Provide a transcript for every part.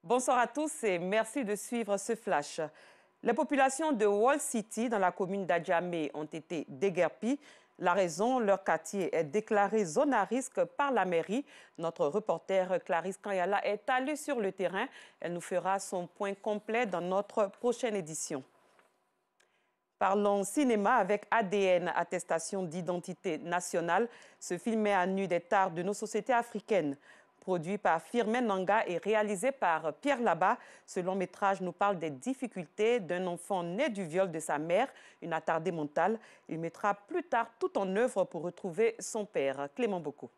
Bonsoir à tous et merci de suivre ce flash. Les populations de Wall City, dans la commune d'Adjamé, ont été déguerpies. La raison, leur quartier est déclaré zone à risque par la mairie. Notre reporter Clarisse Kanyala est allée sur le terrain. Elle nous fera son point complet dans notre prochaine édition. Parlons cinéma avec ADN, attestation d'identité nationale. Ce film met à nu des tares de nos sociétés africaines. Produit par Firmin Nanga et réalisé par Pierre Laba, ce long-métrage nous parle des difficultés d'un enfant né du viol de sa mère, une attardée mentale. Il mettra plus tard tout en œuvre pour retrouver son père. Clément Boko.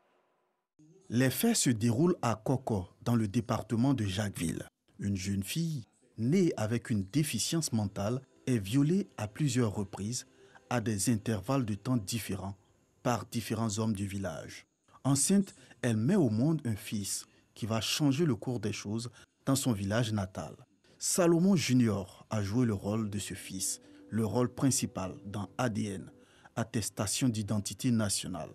Les faits se déroulent à Koko, dans le département de Jacquesville. Une jeune fille, née avec une déficience mentale, est violée à plusieurs reprises, à des intervalles de temps différents, par différents hommes du village. Enceinte, elle met au monde un fils qui va changer le cours des choses dans son village natal. Salomon Junior a joué le rôle de ce fils, le rôle principal dans ADN, attestation d'identité nationale.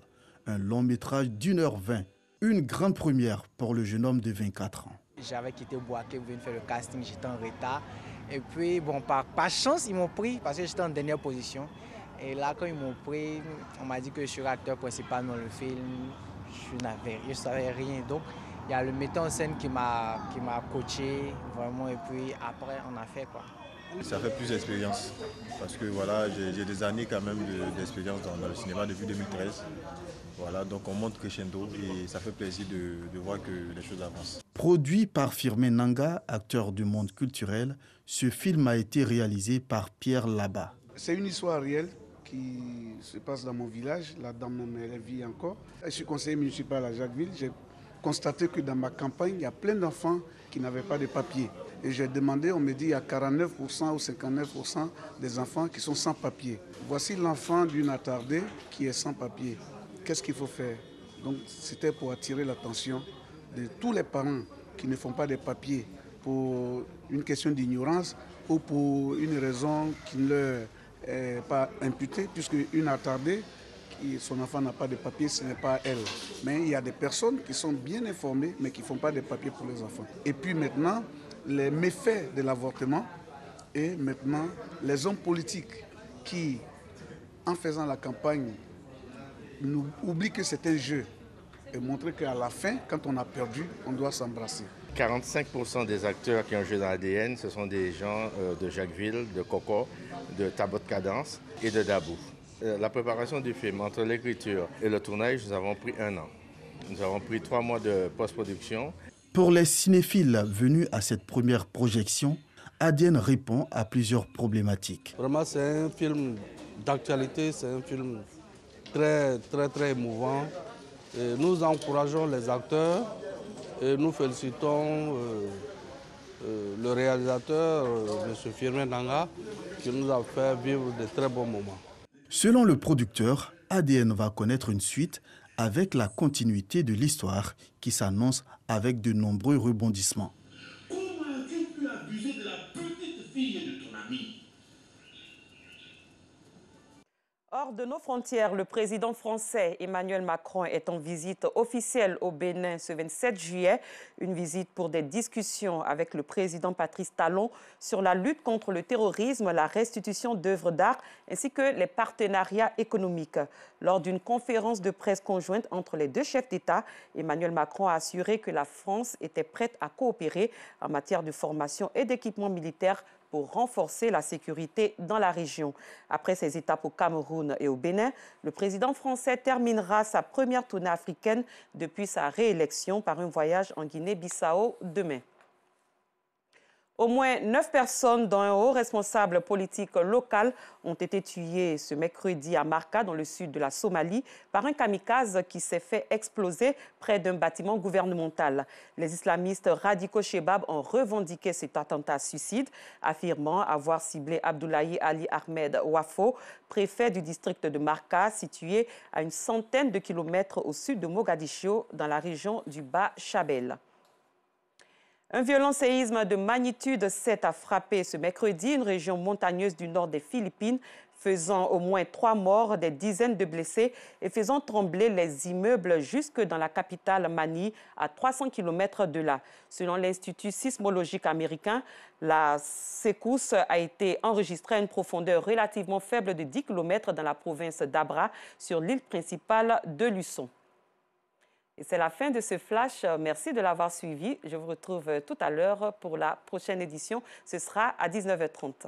Un long métrage d'1h20, une grande première pour le jeune homme de 24 ans. J'avais quitté Boaké pour venir faire le casting, j'étais en retard. Et puis, bon, par chance, ils m'ont pris parce que j'étais en dernière position. Et là, quand ils m'ont pris, on m'a dit que je suis acteur principal dans le film. Je ne savais rien. Donc, il y a le metteur en scène qui m'a coaché, vraiment. Et puis, après, on a fait quoi. Ça fait plus d'expérience. Parce que voilà, j'ai des années quand même d'expérience dans le cinéma depuis 2013. Voilà, donc on monte crescendo et ça fait plaisir de voir que les choses avancent. Produit par Firmin Nanga, acteur du monde culturel, ce film a été réalisé par Pierre Laba. C'est une histoire réelle qui se passe dans mon village. La dame même, elle vit encore. Je suis conseiller municipal à Jacquesville. J'ai constaté que dans ma campagne, il y a plein d'enfants qui n'avaient pas de papiers. Et j'ai demandé, on me dit qu'il y a 49% ou 59% des enfants qui sont sans papier. Voici l'enfant d'une attardée qui est sans papier. Qu'est-ce qu'il faut faire? Donc c'était pour attirer l'attention de tous les parents qui ne font pas de papiers pour une question d'ignorance ou pour une raison qui ne leur est pas imputée, puisque une attardée, son enfant n'a pas de papiers, ce n'est pas elle. Mais il y a des personnes qui sont bien informées, mais qui ne font pas de papiers pour les enfants. Et puis maintenant, les méfaits de l'avortement et maintenant les hommes politiques qui, en faisant la campagne, nous oublient que c'est un jeu et montrer qu'à la fin, quand on a perdu, on doit s'embrasser. 45% des acteurs qui ont joué dans ADN, ce sont des gens de Jacquesville, de Koko, de Tabot Cadence et de Dabou. La préparation du film, entre l'écriture et le tournage, nous avons pris 1 an. Nous avons pris 3 mois de post-production. Pour les cinéphiles venus à cette première projection, ADN répond à plusieurs problématiques. Vraiment, c'est un film d'actualité, c'est un film très émouvant. Et nous encourageons les acteurs et nous félicitons le réalisateur, M. Firmin Nanga, qui nous a fait vivre de très bons moments. Selon le producteur, ADN va connaître une suite avec la continuité de l'histoire qui s'annonce avec de nombreux rebondissements. Comment as-tu pu abuser de la petite fille de ton ami? Hors de nos frontières, le président français Emmanuel Macron est en visite officielle au Bénin ce 27 juillet. Une visite pour des discussions avec le président Patrice Talon sur la lutte contre le terrorisme, la restitution d'œuvres d'art ainsi que les partenariats économiques. Lors d'une conférence de presse conjointe entre les deux chefs d'État, Emmanuel Macron a assuré que la France était prête à coopérer en matière de formation et d'équipement militaire pour renforcer la sécurité dans la région. Après ces étapes au Cameroun et au Bénin, le président français terminera sa première tournée africaine depuis sa réélection par un voyage en Guinée-Bissau demain. Au moins 9 personnes, dont un haut responsable politique local, ont été tuées ce mercredi à Marca, dans le sud de la Somalie, par un kamikaze qui s'est fait exploser près d'un bâtiment gouvernemental. Les islamistes radicaux Chebab ont revendiqué cet attentat suicide, affirmant avoir ciblé Abdoulaye Ali Ahmed Wafo, préfet du district de Marca, situé à une centaine de kilomètres au sud de Mogadiscio, dans la région du Bas-Chabel. Un violent séisme de magnitude 7 a frappé ce mercredi une région montagneuse du nord des Philippines, faisant au moins 3 morts, des dizaines de blessés et faisant trembler les immeubles jusque dans la capitale Manille, à 300 km de là. Selon l'Institut sismologique américain, la secousse a été enregistrée à une profondeur relativement faible de 10 km dans la province d'Abra, sur l'île principale de Luçon. Et c'est la fin de ce flash. Merci de l'avoir suivi. Je vous retrouve tout à l'heure pour la prochaine édition. Ce sera à 19h30.